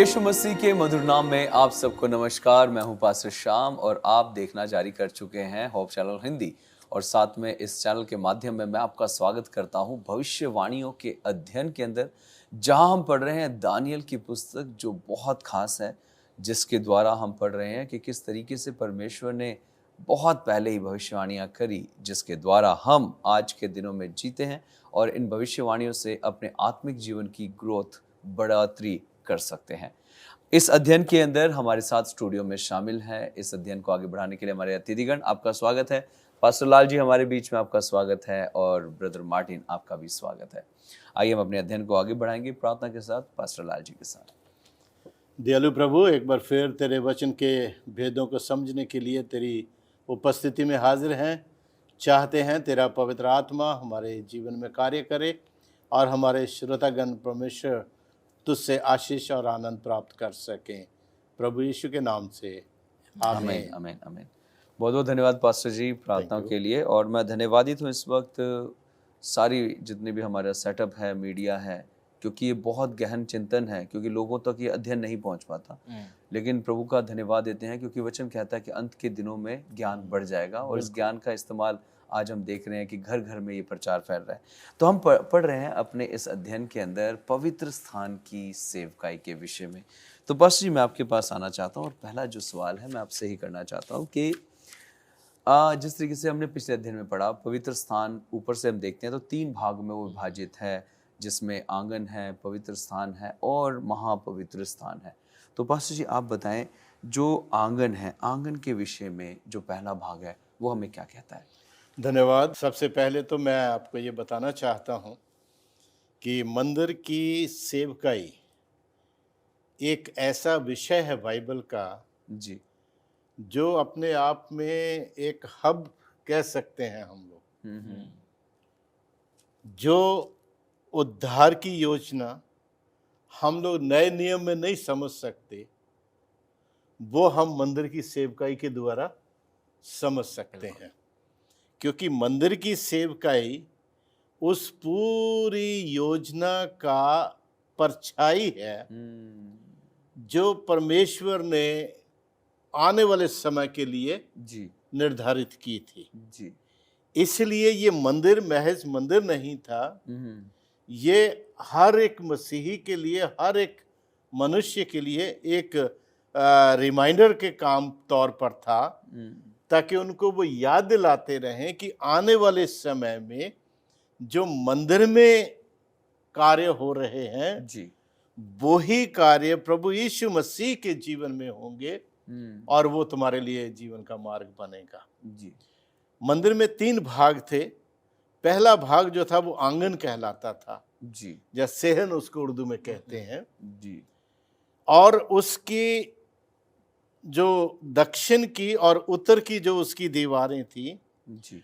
यीशु मसीह के मधुर नाम में आप सबको नमस्कार। मैं हूं पास्टर श्याम और आप देखना जारी कर चुके हैं होप चैनल हिंदी। और साथ में इस चैनल के माध्यम में मैं आपका स्वागत करता हूं भविष्यवाणियों के अध्ययन के अंदर, जहां हम पढ़ रहे हैं दानियल की पुस्तक, जो बहुत खास है, जिसके द्वारा हम पढ़ रहे हैं कि किस तरीके से परमेश्वर ने बहुत पहले ही भविष्यवाणियां करी, जिसके द्वारा हम आज के दिनों में जीते हैं और इन भविष्यवाणियों से अपने आत्मिक जीवन की ग्रोथ बढ़ोतरी कर सकते हैं। इस अध्ययन के अंदर हमारे साथ स्टूडियो में शामिल हैं। इस अध्ययन को आगे बढ़ाने के लिए हमारे अतिथिगण, आपका स्वागत है। पास्टर लाल जी हमारे बीच में, आपका स्वागत है। और ब्रदर मार्टिन, आपका भी स्वागत है। आइए हम अपने अध्ययन को आगे बढ़ाएंगे प्रार्थना के साथ, पास्टर लाल जी के साथ। दयालु प्रभु, एक बार फिर तेरे वचन के भेदों को समझने के लिए तेरी उपस्थिति में हाजिर हैं। चाहते हैं तेरा पवित्र आत्मा हमारे जीवन में कार्य करे और हमारे श्रोतागण परमेश्वर तुझसे आशीष और आनंद प्राप्त कर सकें। प्रभु यीशु के नाम से आमीन। आमीन आमीन। बहुत बहुत धन्यवाद पास्टर जी प्रार्थनाओं के लिए। और मैं धन्यवादित हूँ इस वक्त सारी जितने भी हमारा सेटअप है, मीडिया है, क्योंकि ये बहुत गहन चिंतन है, क्योंकि लोगों तक ये अध्ययन नहीं पहुंच पाता। लेकिन प्रभु का धन्यवाद देते हैं, क्योंकि वचन कहता है कि अंत के दिनों में ज्ञान बढ़ जाएगा और इस ज्ञान का इस्तेमाल आज हम देख रहे हैं कि घर घर में ये प्रचार फैल रहा है। तो हम पढ़ रहे हैं अपने इस अध्ययन के अंदर पवित्र स्थान की सेवकाई के विषय में। तो बस जी, मैं आपके पास आना चाहता हूँ और पहला जो सवाल है मैं आपसे ही करना चाहता हूँ कि जिस तरीके से हमने पिछले अध्ययन में पढ़ा, पवित्र स्थान ऊपर से हम देखते हैं तो 3 भाग में वो विभाजित है, जिसमें आंगन है, पवित्र स्थान है और महापवित्र स्थान है। तो पास्टर जी आप बताएं, जो आंगन है, आंगन के विषय में जो पहला भाग है वो हमें क्या कहता है? धन्यवाद। सबसे पहले तो मैं आपको ये बताना चाहता हूँ कि मंदिर की सेवकाई एक ऐसा विषय है बाइबल का जी। जो अपने आप में एक हब कह सकते हैं हम लोग। जो उद्धार की योजना हम लोग नए नियम में नहीं समझ सकते, वो हम मंदिर की सेवकाई के द्वारा समझ सकते हैं। क्योंकि मंदिर की सेवकाई उस पूरी योजना का परछाई है जो परमेश्वर ने आने वाले समय के लिए जी निर्धारित की थी। जी। इसलिए ये मंदिर महज मंदिर नहीं था, ये हर एक मसीही के लिए, हर एक मनुष्य के लिए एक रिमाइंडर के काम तौर पर था, ताकि उनको वो याद दिलाते रहें कि आने वाले समय में जो मंदिर में कार्य हो रहे हैं जी। वो ही कार्य प्रभु यीशु मसीह के जीवन में होंगे और वो तुम्हारे लिए जीवन का मार्ग बनेगा। जी। मंदिर में 3 भाग थे। पहला भाग जो था वो आंगन कहलाता था, जी। या सेहन उसको उर्दू में कहते हैं। जी। और उसकी जो दक्षिण की और उत्तर की जो उसकी दीवारें थी, जी।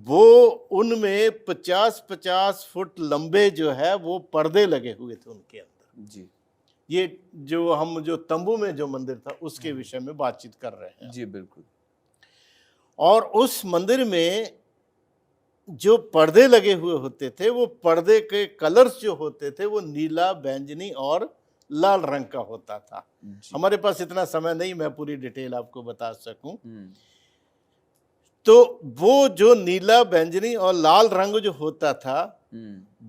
वो उनमें 50-50 फुट लंबे जो है वो पर्दे लगे हुए थे उनके अंदर। जी। ये जो हम जो तंबू में जो मंदिर था उसके विषय में बातचीत कर रहे हैं। जी बिल्कुल। और उस मंदिर में जो पर्दे लगे हुए होते थे, वो पर्दे के कलर्स जो होते थे वो नीला, बैंगनी और लाल रंग का होता था। हमारे पास इतना समय नहीं मैं पूरी डिटेल आपको बता सकूं। तो वो जो नीला, बैंगनी और लाल रंग जो होता था,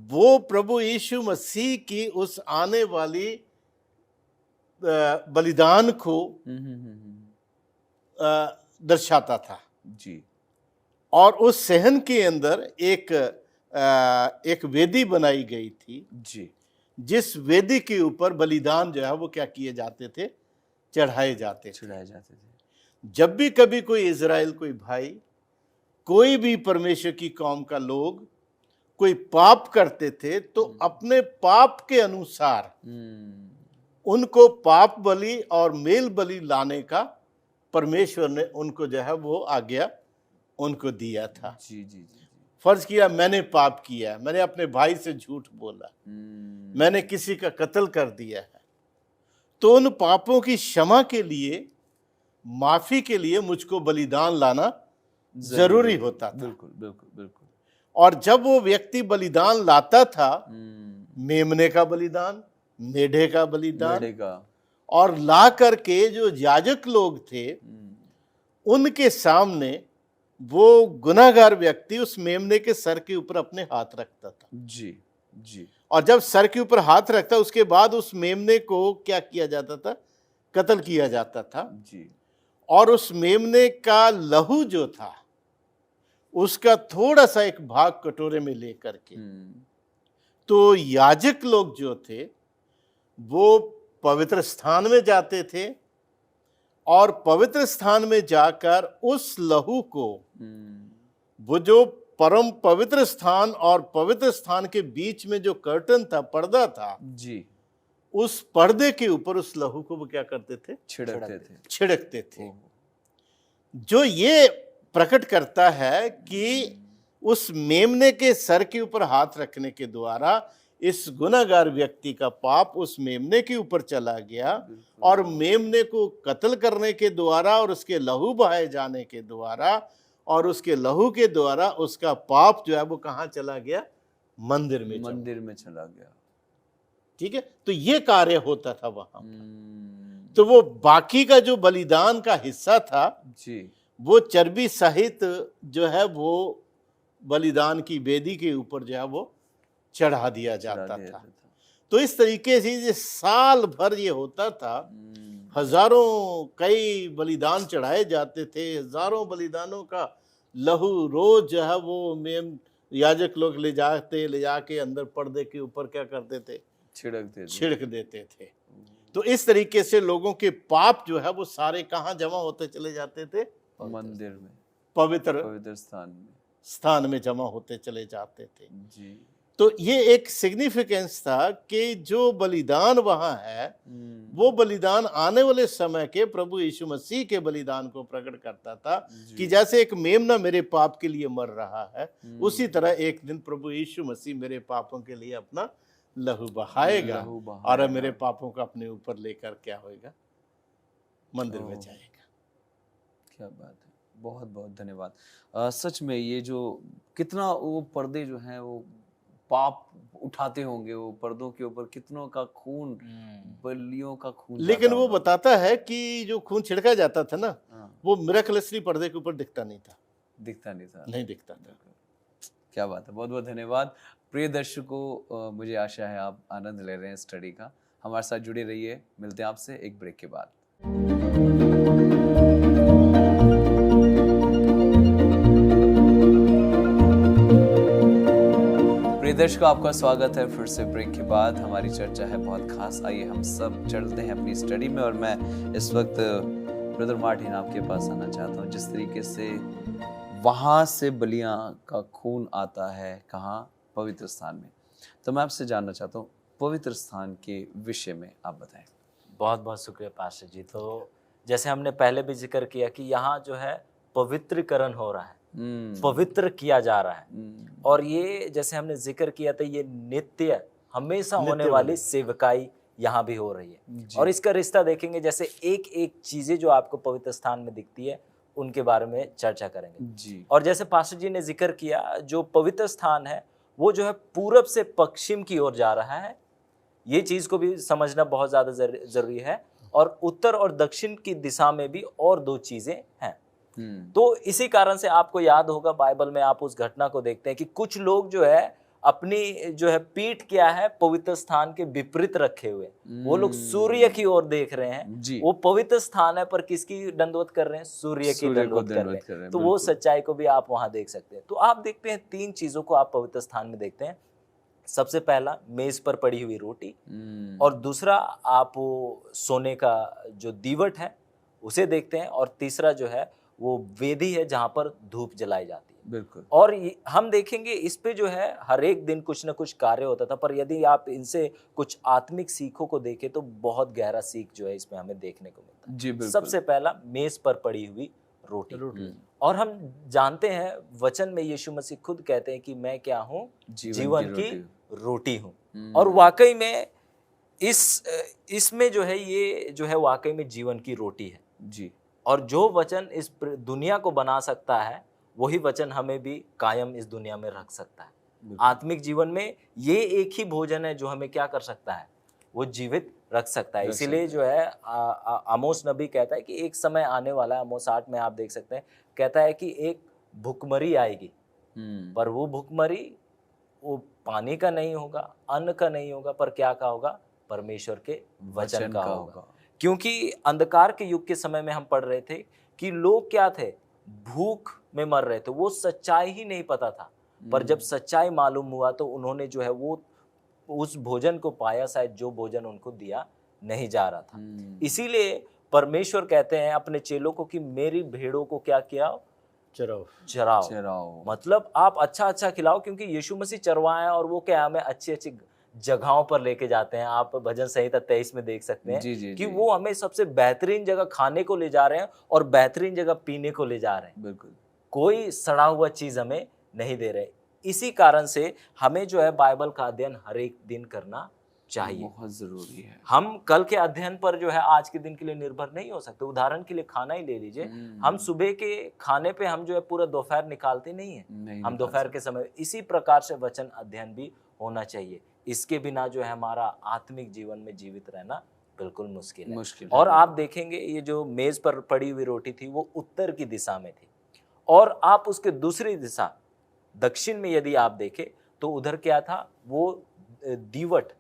वो प्रभु यीशु मसीह की उस आने वाली बलिदान को दर्शाता था। जी। और उस सहन के अंदर एक वेदी बनाई गई थी। जी। जिस वेदी के ऊपर बलिदान जो है वो क्या किए जाते थे, चढ़ाए जाते थे। जब भी कभी कोई इजराइल, कोई भाई, कोई भी परमेश्वर की कौम का लोग कोई पाप करते थे, तो अपने पाप के अनुसार उनको पाप बलि और मेल बलि लाने का परमेश्वर ने उनको जो है वो आज्ञा उनको दिया था। जी जी जी। फर्ज किया मैंने पाप किया, मैंने अपने भाई से झूठ बोला, मैंने किसी का कत्ल कर दिया है, तो उन पापों की क्षमा के लिए, माफी के लिए मुझको बलिदान लाना जरूरी होता था। बिल्कुल बिल्कुल बिल्कुल। और जब वो व्यक्ति बलिदान लाता था, मेमने का बलिदान, मेढे का बलिदान, और ला करके जो याजक लोग थे उनके सामने वो गुनाहगार व्यक्ति उस मेमने के सर के ऊपर अपने हाथ रखता था। जी जी। और जब सर के ऊपर हाथ रखता उसके बाद उस मेमने को क्या किया जाता था? कत्ल किया जाता था। जी। और उस मेमने का लहू जो था उसका थोड़ा सा एक भाग कटोरे में लेकर के तो याजक लोग जो थे वो पवित्र स्थान में जाते थे और पवित्र स्थान में जाकर उस लहू को वो जो परम पवित्र स्थान और पवित्र स्थान के बीच में जो कर्टन था, पर्दा था जी, उस पर्दे के ऊपर उस लहू को वो क्या करते थे? छिड़कते थे। जो ये प्रकट करता है कि उस मेमने के सर के ऊपर हाथ रखने के द्वारा इस गुनाहगार व्यक्ति का पाप उस मेमने के ऊपर चला गया और मेमने को कत्ल करने के द्वारा और उसके लहू बहाए जाने के द्वारा और उसके लहू के द्वारा उसका पाप जो है वो कहाँ चला गया? मंदिर में चला गया। ठीक है, तो ये कार्य होता था वहां। तो वो बाकी का जो बलिदान का हिस्सा था जी, वो चर्बी सहित जो है वो बलिदान की वेदी के ऊपर जो है वो चढ़ा दिया जाता था। तो इस तरीके से ये साल भर ये होता था। हजारों कई बलिदान चढ़ाए जाते थे, हजारों बलिदानों का लहू रोज जो है वो मेम याजक लोग ले जाके अंदर पर्दे के ऊपर क्या करते थे? छिड़क देते थे। तो इस तरीके से लोगों के पाप जो है वो सारे कहाँ जमा होते चले जाते थे? मंदिर में, पवित्र स्थान में जमा होते चले जाते थे जी। तो ये एक सिग्निफिकेंस था कि जो बलिदान वहां है वो बलिदान आने वाले समय के प्रभु यीशु मसीह के बलिदान को प्रकट करता था कि जैसे एक मेमना मेरे पाप के लिए मर रहा है उसी तरह एक दिन प्रभु यीशु मसीह मेरे पापों के लिए अपना लहू बहाएगा और मेरे पापों को अपने ऊपर लेकर क्या होएगा? मंदिर में जाएगा। क्या बात है, बहुत बहुत धन्यवाद। सच में ये जो कितना वो पर्दे जो हैं वो पाप उठाते होंगे, वो पर्दों के ऊपर कितनों का खून, बलियों का खून। लेकिन वो बताता है कि जो खून छिड़का जाता था ना वो मिरेकलसली पर्दे के ऊपर दिखता नहीं था। नहीं दिखता था। क्या बात है, बहुत बहुत धन्यवाद। प्रिय दर्शकों, मुझे आशा है आप आनंद ले रहे हैं स्टडी का। हमारे साथ जुड़े रहिए, मिलते हैं आपसे एक ब्रेक के बाद। प्रिय दर्शकों, आपका स्वागत है फिर से ब्रेक के बाद। हमारी चर्चा है बहुत खास। आइए हम सब चलते हैं अपनी स्टडी में और मैं इस वक्त ब्रदर मार्टिन आपके पास आना चाहता हूँ। जिस तरीके से वहाँ से बलियाँ का खून आता है कहाँ? पवित्र स्थान में। तो मैं आपसे जानना चाहता हूँ पवित्र स्थान के विषय में आप बताएं। बहुत बहुत शुक्रिया पास्टर जी। तो जैसे हमने पहले भी जिक्र किया कि यहाँ जो है पवित्रीकरण हो रहा है, पवित्र किया जा रहा है और ये जैसे हमने जिक्र किया था ये नित्य हमेशा होने वाली सेवकाई यहाँ भी हो रही है। और इसका रिश्ता देखेंगे, जैसे एक एक चीजें जो आपको पवित्र स्थान में दिखती है उनके बारे में चर्चा करेंगे जी। और जैसे पास्टर जी ने जिक्र किया जो पवित्र स्थान है वो जो है पूरब से पश्चिम की ओर जा रहा है। ये चीज को भी समझना बहुत ज्यादा जरूरी है। और उत्तर और दक्षिण की दिशा में भी और दो चीजें हैं। तो इसी कारण से आपको याद होगा बाइबल में आप उस घटना को देखते हैं कि कुछ लोग जो है अपनी जो है पीठ क्या है पवित्र स्थान के विपरीत रखे हुए, वो लोग सूर्य की ओर देख रहे हैं। वो पवित्र स्थान है पर किसकी दंडवत कर रहे हैं? सूर्य की दंडवत कर रहे हैं। तो वो सच्चाई को भी आप वहां देख सकते हैं। तो आप देखते हैं तीन चीजों को आप पवित्र स्थान में देखते हैं। सबसे पहला मेज पर पड़ी हुई रोटी और दूसरा आप सोने का जो दीवट है उसे देखते हैं और तीसरा जो है वो वेदी है जहां पर धूप जलाई जाती है। बिल्कुल। और हम देखेंगे इस पे जो है हर एक दिन कुछ ना कुछ कार्य होता था, पर यदि आप इनसे कुछ आत्मिक सीखों को देखें तो बहुत गहरा सीख जो है इसमें हमें देखने को मिलता है। जी बिल्कुल। सबसे पहला मेज पर पड़ी हुई रोटी। और हम जानते हैं वचन में यीशु मसीह खुद कहते हैं कि मैं क्या हूँ? जीवन की रोटी हूँ। और वाकई में इसमें जो है ये जो है वाकई में जीवन की रोटी है जी। और जो वचन इस दुनिया को बना सकता है वही वचन हमें भी कायम इस दुनिया में रख सकता है। आत्मिक जीवन में ये एक ही भोजन है जो हमें क्या कर सकता है? वो जीवित रख सकता है। रख इसीलिए जो है आमोस नबी कहता है कि एक समय आने वाला है, आमोस 8 में आप देख सकते हैं, कहता है कि एक भुखमरी आएगी, पर वो भुखमरी वो पानी का नहीं होगा, अन्न का नहीं होगा, पर क्या का होगा? परमेश्वर के वचन का होगा। क्योंकि अंधकार के युग के समय में हम पढ़ रहे थे कि लोग क्या थे? भूख में मर रहे थे, वो सच्चाई ही नहीं पता था। पर जब सच्चाई मालूम हुआ तो उन्होंने जो है वो उस भोजन को पाया, शायद जो भोजन उनको दिया नहीं जा रहा था। इसीलिए परमेश्वर कहते हैं अपने चेलों को कि मेरी भेड़ों को क्या किया? चराओ। मतलब आप अच्छा अच्छा खिलाओ, क्योंकि यीशु मसीह चरवाए और वो क्या हमें अच्छी अच्छी जगहों पर लेके जाते हैं। आप भजन संहिता 23 में देख सकते हैं कि वो हमें सबसे बेहतरीन जगह खाने को ले जा रहे हैं और बेहतरीन जगह पीने को ले जा रहे हैं। बिल्कुल, कोई सड़ा हुआ चीज हमें नहीं दे रहे। इसी कारण से हमें जो है बाइबल का अध्ययन हर एक दिन करना चाहिए, बहुत जरूरी है। हम कल के अध्ययन पर जो है आज के दिन के लिए निर्भर नहीं हो सकते। उदाहरण के लिए खाना ही ले लीजिए, हम सुबह के खाने पे हम जो है पूरा दोपहर निकालते नहीं है, हम दोपहर के समय। इसी प्रकार से वचन अध्ययन भी होना चाहिए। इसके बिना जो है हमारा आत्मिक जीवन में जीवित रहना बिल्कुल मुश्किल है। और आप देखेंगे ये जो मेज पर पड़ी हुई रोटी थी वो उत्तर की दिशा में थी, और आप उसके दूसरी दिशा दक्षिण में यदि आप देखें तो उधर क्या था? वो दीवट,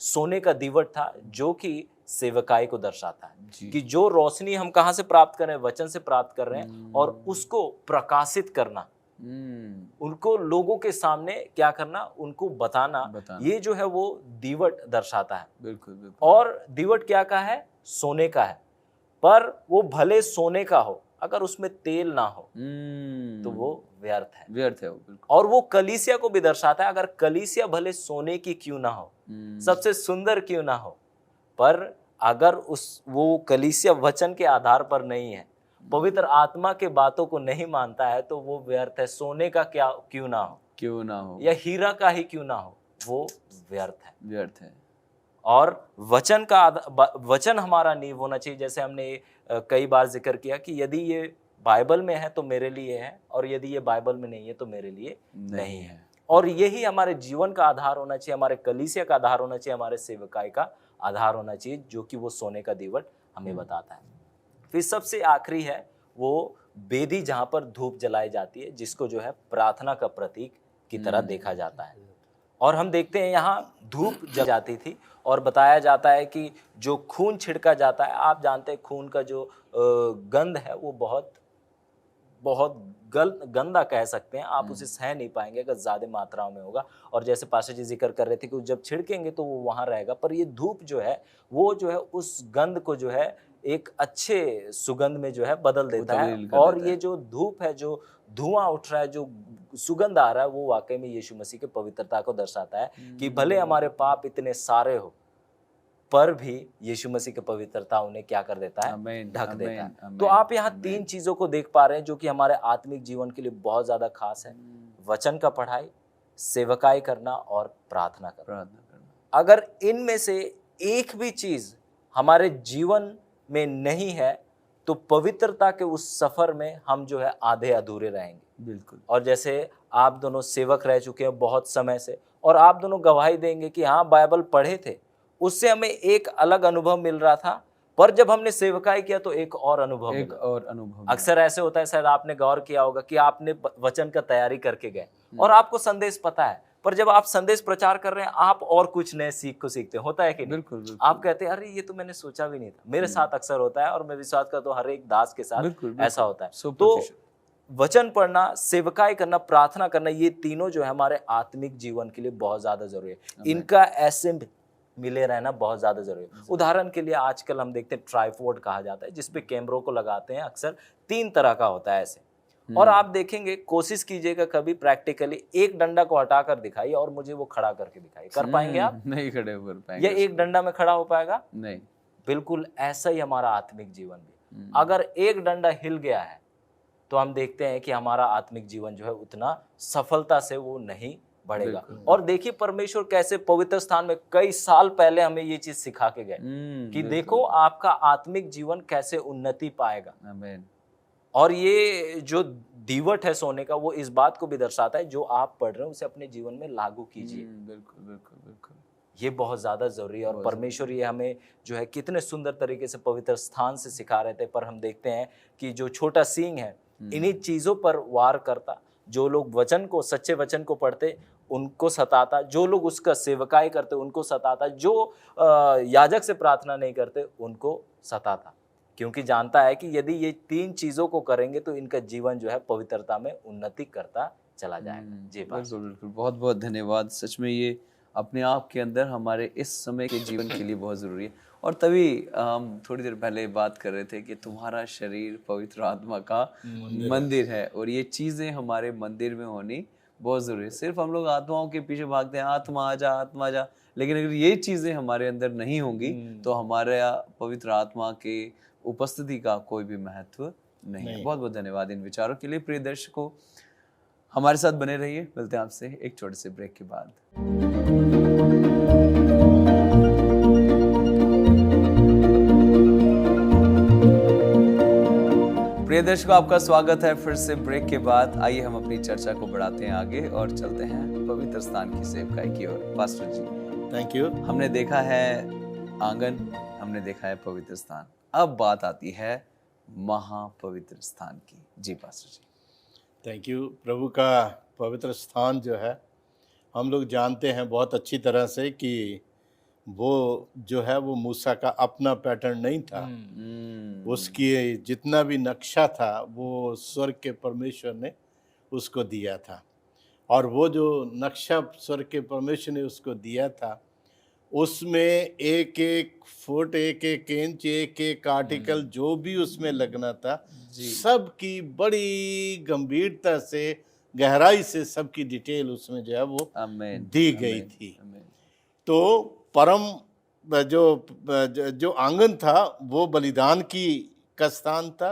सोने का दीवट था, जो कि सेवकाई को दर्शाता है कि जो रोशनी हम कहाँ से प्राप्त कर रहे हैं? वचन से प्राप्त कर रहे हैं, और उसको प्रकाशित करना, उनको लोगों के सामने क्या करना? उनको बताना। ये जो है वो दीवट दर्शाता है। बिल्कुल। और दीवट क्या का है? सोने का है, पर वो भले सोने का हो, अगर उसमें तेल ना हो तो वो व्यर्थ है वो, बिल्कुल। और वो कलीसिया को भी दर्शाता है। अगर कलीसिया भले सोने की क्यों ना हो, सबसे सुंदर क्यों ना हो, पर अगर वो कलीसिया वचन के आधार पर नहीं है, पवित्र आत्मा के बातों को नहीं मानता है, तो वो व्यर्थ है। सोने का क्या क्यों ना हो या हीरा का ही क्यों ना हो, वो व्यर्थ है। और वचन हमारा नींव होना चाहिए। जैसे हमने कई बार जिक्र किया कि यदि ये बाइबल में है तो मेरे लिए है, और यदि ये बाइबल में नहीं है तो मेरे लिए नहीं है। और यही हमारे जीवन का आधार होना चाहिए, हमारे कलीसिया का आधार होना चाहिए, हमारे सेवकाई का आधार होना चाहिए, जो कि वो सोने का दीवट हमें बताता है। फिर सबसे आखिरी है वो वेदी, जहां पर धूप जलाई जाती है, जिसको जो है प्रार्थना का प्रतीक की तरह देखा जाता है। और हम देखते हैं यहाँ धूप जल जाती थी, और बताया जाता है कि जो खून छिड़का जाता है, आप जानते हैं खून का जो गंध है वो बहुत गंदा कह सकते हैं, आप उसे सह नहीं पाएंगे अगर ज्यादा मात्रा में होगा। और जैसे पास्टर जी जिक्र कर रहे थे कि जब छिड़केंगे तो वो वहां रहेगा, पर ये धूप जो है वो जो है उस गंध को जो है एक अच्छे सुगंध में जो है बदल देता है। और ये जो धूप है, जो धुआं उठ रहा है, जो सुगंध आ रहा है, वो वाकई में यीशु मसीह की पवित्रता को दर्शाता है कि भले हमारे पाप इतने सारे हो, पर भी यीशु मसीह की पवित्रता उन्हें क्या कर देता है? ढक देता है। तो आप यहाँ 3 चीजों को देख पा रहे हैं जो कि हमारे आत्मिक जीवन के लिए बहुत ज्यादा खास है। वचन का पढ़ाई, सेवकाई करना और प्रार्थना करना। अगर इनमें से एक भी चीज हमारे जीवन में नहीं है तो पवित्रता के उस सफर में हम जो है आधे अधूरे रहेंगे। बिल्कुल। और जैसे आप दोनों सेवक रह चुके हैं बहुत समय से, और आप दोनों गवाही देंगे कि हाँ बाइबल पढ़े थे, उससे हमें एक अलग अनुभव मिल रहा था, पर जब हमने सेवकाई किया तो एक और अनुभव अक्सर ऐसे होता है, शायद आपने गौर किया होगा कि आपने वचन का तैयारी करके गए और आपको संदेश पता है, पर जब आप संदेश प्रचार कर रहे हैं आप और कुछ नए सीखते होता है कि नहीं? बिल्कुल। आप कहते हैं अरे ये तो मैंने सोचा भी नहीं था। मेरे साथ अक्सर होता है, और मैं विश्वास करता हूँ हर एक दास के साथ ऐसा होता है। तो वचन पढ़ना, सेवकाई करना, प्रार्थना करना, ये तीनों जो है हमारे आत्मिक जीवन के लिए बहुत ज्यादा जरूरी है। इनका ऐसे मिले रहना बहुत ज्यादा जरूरी है। उदाहरण के लिए आजकल हम देखते हैं ट्राइपॉड कहा जाता है, जिसपे कैमरों को लगाते हैं, अक्सर 3 तरह का होता है ऐसे। और आप देखेंगे, कोशिश कीजिएगा कभी प्रैक्टिकली एक डंडा को हटाकर दिखाइए और मुझे वो खड़ा करके दिखाइए। कर पाएंगे आप? नहीं खड़े कर पाएंगे। या एक डंडा में खड़ा हो पाएगा? नहीं। बिल्कुल ऐसा ही हमारा आत्मिक जीवन भी। अगर एक डंडा हिल गया है तो हम देखते हैं कि हमारा आत्मिक जीवन जो है उतना सफलता से वो नहीं बढ़ेगा। और देखिए परमेश्वर कैसे पवित्र स्थान में कई साल पहले हमें ये चीज सिखा के गए कि देखो आपका आत्मिक जीवन कैसे उन्नति पाएगा। आमीन। और ये जो दीवट है सोने का, वो इस बात को भी दर्शाता है जो आप पढ़ रहे हैं उसे अपने जीवन में लागू कीजिए। बिल्कुल। ये बहुत ज़्यादा ज़रूरी है। और परमेश्वर ये हमें जो है कितने सुंदर तरीके से पवित्र स्थान से सिखा रहे थे, पर हम देखते हैं कि जो छोटा सींग है इन्हीं चीज़ों पर वार करता। जो लोग वचन को, सच्चे वचन को पढ़ते उनको सताता, जो लोग उसका सेवकाई करते उनको सताता, जो याजक से प्रार्थना नहीं करते उनको सताता, क्योंकि जानता है कि यदि ये 3 चीज़ों को करेंगे तो इनका जीवन जो है पवित्रता में उन्नति करता चला जाएगा। जी बिल्कुल बिल्कुल, बहुत बहुत धन्यवाद। सच में ये अपने आप के अंदर हमारे इस समय के जीवन के लिए बहुत ज़रूरी है। और तभी हम थोड़ी देर पहले बात कर रहे थे कि तुम्हारा शरीर पवित्र आत्मा का मंदिर है, और ये चीज़ें हमारे मंदिर में होनी बहुत ज़रूरी है। सिर्फ हम लोग आत्माओं के पीछे भागते हैं, आत्मा आ जा, लेकिन अगर ये चीज़ें हमारे अंदर नहीं होंगी तो हमारे पवित्र आत्मा के उपस्थिति का कोई भी महत्व नहीं है। बहुत बहुत धन्यवाद इन विचारों के लिए। प्रिय दर्शकों, हमारे साथ बने रहिए। मिलते हैं आपसे एक छोटे से ब्रेक के बाद। प्रिय दर्शकों, आपका स्वागत है फिर से ब्रेक के बाद। आइए हम अपनी चर्चा को बढ़ाते हैं आगे और चलते हैं पवित्र स्थान की सेवकाई की ओर। Pastor ji, thank you. हमने देखा है आंगन, हमने देखा है पवित्र स्थान, अब बात आती है महापवित्र स्थान की। जी पास्टर जी। Thank you. प्रभु का पवित्र स्थान जो है, हम लोग जानते हैं बहुत अच्छी तरह से कि वो जो है वो मूसा का अपना पैटर्न नहीं था। उसकी जितना भी नक्शा था वो स्वर्ग के परमेश्वर ने उसको दिया था, और वो जो नक्शा स्वर्ग के परमेश्वर ने उसको दिया था उसमें एक एक फुट, एक एक इंच, एक एक आर्टिकल जो भी उसमें लगना था, सब की बड़ी गंभीरता से, गहराई से सबकी डिटेल उसमें जो है वो दी गई थी। तो परम जो आंगन था वो बलिदान का स्थान था,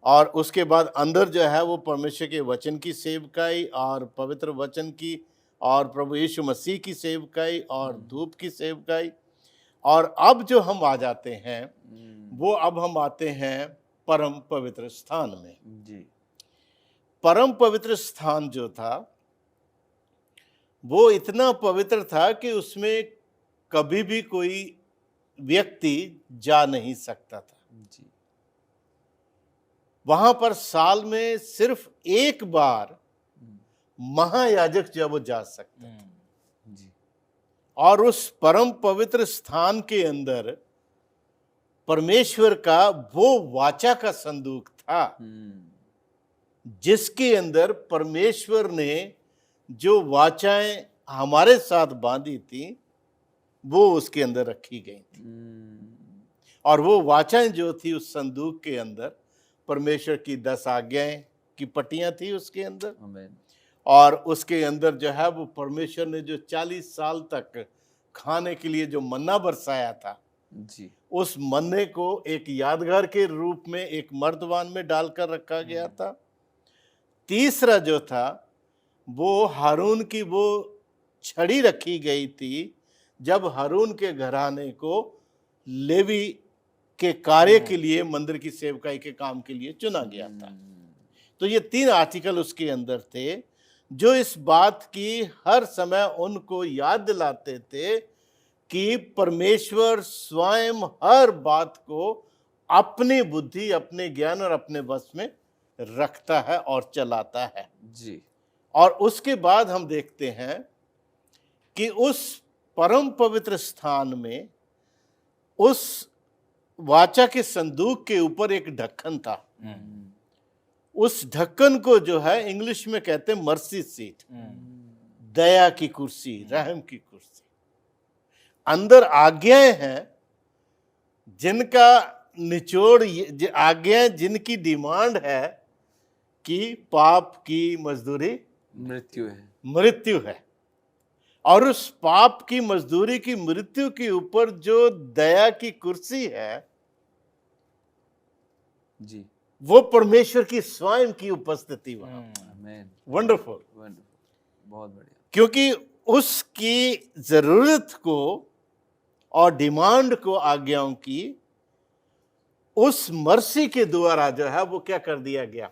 और उसके बाद अंदर जो है वो परमेश्वर के वचन की सेवकाई और पवित्र वचन की और प्रभु यीशु मसीह की सेवकाई और धूप की सेवकाई। और अब जो हम आ जाते हैं वो अब हम आते हैं परम पवित्र स्थान में। जी। परम पवित्र स्थान जो था वो इतना पवित्र था कि उसमें कभी भी कोई व्यक्ति जा नहीं सकता था। जी। वहां पर साल में सिर्फ एक बार महायाजक जो वो जा सकता था। जी। और उस परम पवित्र स्थान के अंदर परमेश्वर का वो वाचा का संदूक था, जिसके अंदर परमेश्वर ने जो वाचाएं हमारे साथ बांधी थी वो उसके अंदर रखी गई थी। और वो वाचाएं जो थी उस संदूक के अंदर परमेश्वर की 10 आज्ञाएं की पट्टियां थी उसके अंदर। और उसके अंदर जो है वो परमेश्वर ने जो 40 साल तक खाने के लिए जो मन्ना बरसाया था जी, उस मन्ने को एक यादगार के रूप में एक मर्दवान में डालकर रखा गया था। तीसरा जो था वो हारून की वो छड़ी रखी गई थी जब हारून के घराने को लेवी के कार्य के लिए, मंदिर की सेवकाई के काम के लिए चुना गया था। तो ये 3 आर्टिकल उसके अंदर थे जो इस बात की हर समय उनको याद दिलाते थे कि परमेश्वर स्वयं हर बात को अपनी बुद्धि, अपने ज्ञान और अपने वश में रखता है और चलाता है। जी। और उसके बाद हम देखते हैं कि उस परम पवित्र स्थान में उस वाचा के संदूक के ऊपर एक ढक्कन था। उस ढक्कन को जो है इंग्लिश में कहते हैं मर्सी सीट, दया की कुर्सी, रहम की कुर्सी। अंदर आज्ञाएं हैं जिनका निचोड़, आज्ञाएं जिनकी डिमांड है कि पाप की मजदूरी मृत्यु है। और उस पाप की मजदूरी की मृत्यु के ऊपर जो दया की कुर्सी है जी, वो परमेश्वर की स्वयं की उपस्थिति वहां। वंडरफुल, बहुत बढ़िया। क्योंकि उसकी जरूरत को और डिमांड को, आज्ञाओं की, उस मर्सी के द्वारा जो है वो क्या कर दिया गया,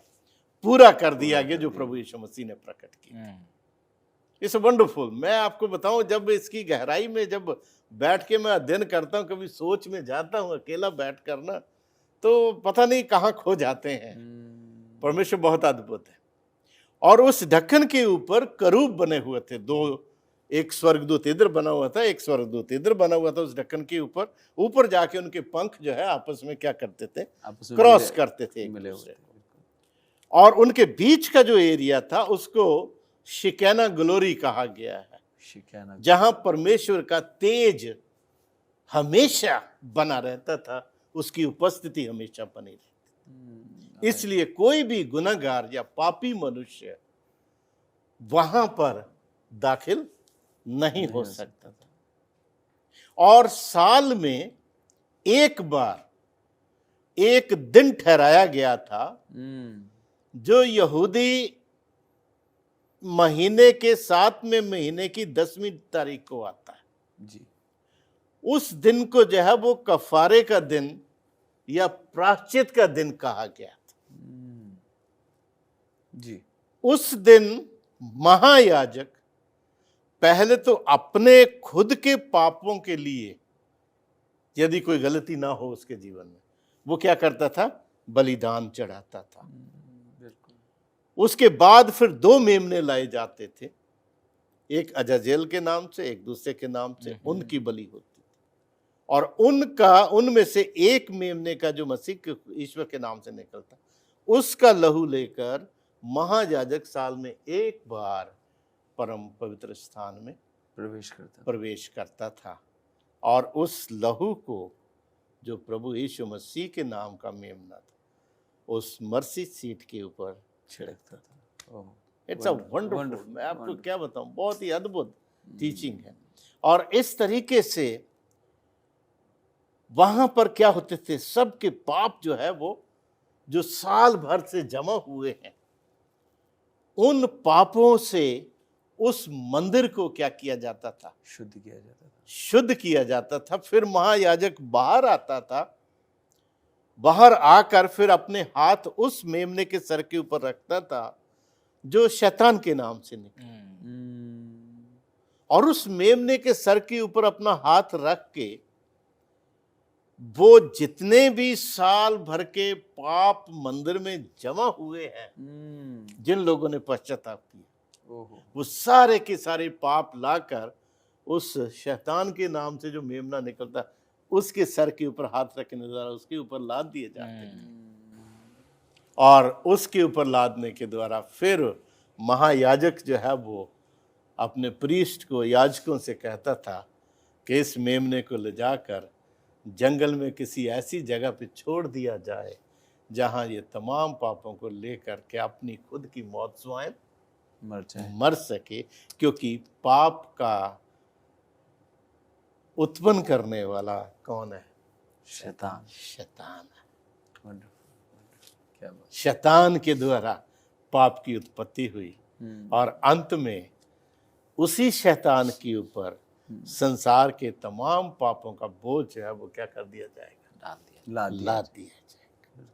पूरा कर दिया गया, जो प्रभु यीशु मसीह ने प्रकट किया। It's wonderful. मैं आपको बताऊं, जब इसकी गहराई में जब बैठ के मैं अध्ययन करता हूं, कभी सोच में जाता हूं अकेला बैठ कर ना, तो पता नहीं कहाँ खो जाते हैं। परमेश्वर बहुत अद्भुत है। और उस ढक्कन के ऊपर करूब बने हुए थे, दो, एक स्वर्गदूत इधर बना हुआ था, एक स्वर्गदूत इधर बना हुआ था। उस ढक्कन के ऊपर ऊपर जाके उनके पंख जो है आपस में क्या करते थे, आपस में क्रॉस मिले- करते थे एक मिले दूसरे हुए को। थे। और उनके बीच का जो एरिया था उसको शिकाना ग्लोरी कहा गया है, शिकाना जहां परमेश्वर का तेज हमेशा बना रहता था, उसकी उपस्थिति हमेशा बनी रहती। इसलिए कोई भी गुनहगार या पापी मनुष्य वहां पर दाखिल नहीं हो सकता था। और साल में एक बार एक दिन ठहराया गया था, जो यहूदी महीने के 7वें महीने की 10वीं तारीख को आता है। जी। उस दिन को जो है वो कफारे का दिन या प्रायश्चित का दिन कहा गया था। जी। उस दिन महायाजक पहले तो अपने खुद के पापों के लिए, यदि कोई गलती ना हो उसके जीवन में, वो क्या करता था, बलिदान चढ़ाता था। उसके बाद फिर 2 मेमने लाए जाते थे, एक अजाजेल के नाम से, एक दूसरे के नाम से, उनकी बलि होती थी। और उनमें से एक मेमने का जो मसीह के ईश्वर के नाम से निकलता, उसका लहू लेकर महायाजक साल में एक बार परम पवित्र स्थान में प्रवेश करता था। और उस लहू को, जो प्रभु यीशु मसीह के नाम का मेमना था, उस मर्सी सीट के ऊपर छिड़कता था। It's a wonderful. मैं आपको क्या बताऊं, बहुत ही अद्भुत टीचिंग है। और इस तरीके से वहां पर क्या होते थे, सबके पाप जो है वो जो साल भर से जमा हुए हैं, उन पापों से उस मंदिर को क्या किया जाता था, शुद्ध किया जाता था। फिर महायाजक बाहर आता था, बाहर आकर फिर अपने हाथ उस मेमने के सर के ऊपर रखता था जो शैतान के नाम से निकला, और उस मेमने के सर के ऊपर अपना हाथ रख के वो जितने भी साल भर के पाप मंदिर में जमा हुए हैं, जिन लोगों ने पश्चाताप किया, वो सारे के सारे पाप लाकर उस शैतान के नाम से जो मेमना निकलता, उसके सर के ऊपर हाथ रखने द्वारा उसके ऊपर लाद दिए जाते थे। और उसके ऊपर लादने के द्वारा फिर महायाजक जो है वो अपने प्रीस्ट को, याजकों से कहता था कि इस मेमने को ले जाकर जंगल में किसी ऐसी जगह पे छोड़ दिया जाए जहां ये तमाम पापों को लेकर के अपनी खुद की मौत स्वयं मर सके, क्योंकि पाप का उत्पन्न करने वाला कौन है, शैतान। शैतान है। क्या बात। शैतान के द्वारा पाप की उत्पत्ति हुई, और अंत में उसी शैतान के ऊपर संसार के तमाम पापों का बोझ है वो क्या कर दिया जाएगा, लाद दिया जाएगा।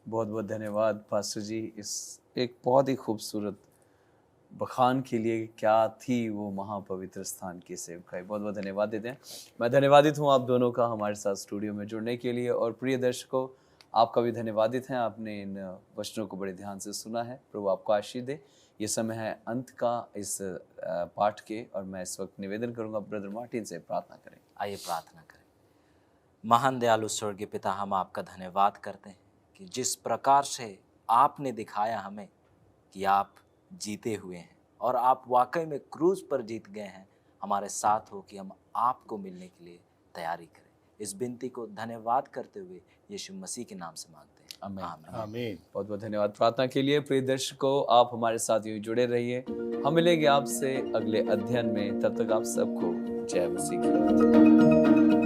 बहुत बहुत धन्यवाद पास्टर जी, इस एक बहुत ही खूबसूरत बखान के लिए। क्या थी वो महापवित्र स्थान की सेवकाई। बहुत बहुत धन्यवाद देते हैं। मैं धन्यवादित हूँ आप दोनों का हमारे साथ स्टूडियो में जुड़ने के लिए, और प्रिय दर्शकों आपका भी धन्यवादित हैं, आपने इन वचनों को बड़े ध्यान से सुना है। प्रभु आपको आशीष दे। ये समय है अंत का इस पाठ के, और मैं इस वक्त निवेदन करूंगा ब्रदर मार्टिन से प्रार्थना करें। आइए प्रार्थना करें। महान दयालु स्वर्गीय पिता, हम आपका धन्यवाद करते हैं कि जिस प्रकार से आपने दिखाया हमें कि आप जीते हुए हैं, और आप वाकई में क्रूज पर जीत गए हैं, हमारे साथ हो कि हम आपको मिलने के लिए तैयारी करें। इस विनती को धन्यवाद करते हुए यीशु मसीह के नाम से मांगते हैं, आमीन। आमीन। बहुत बहुत धन्यवाद प्रार्थना के लिए। प्रिय दर्शकों आप हमारे साथ यूं जुड़े रहिए, हम मिलेंगे आपसे अगले अध्ययन में। तब तक आप सबको जय मसीह की।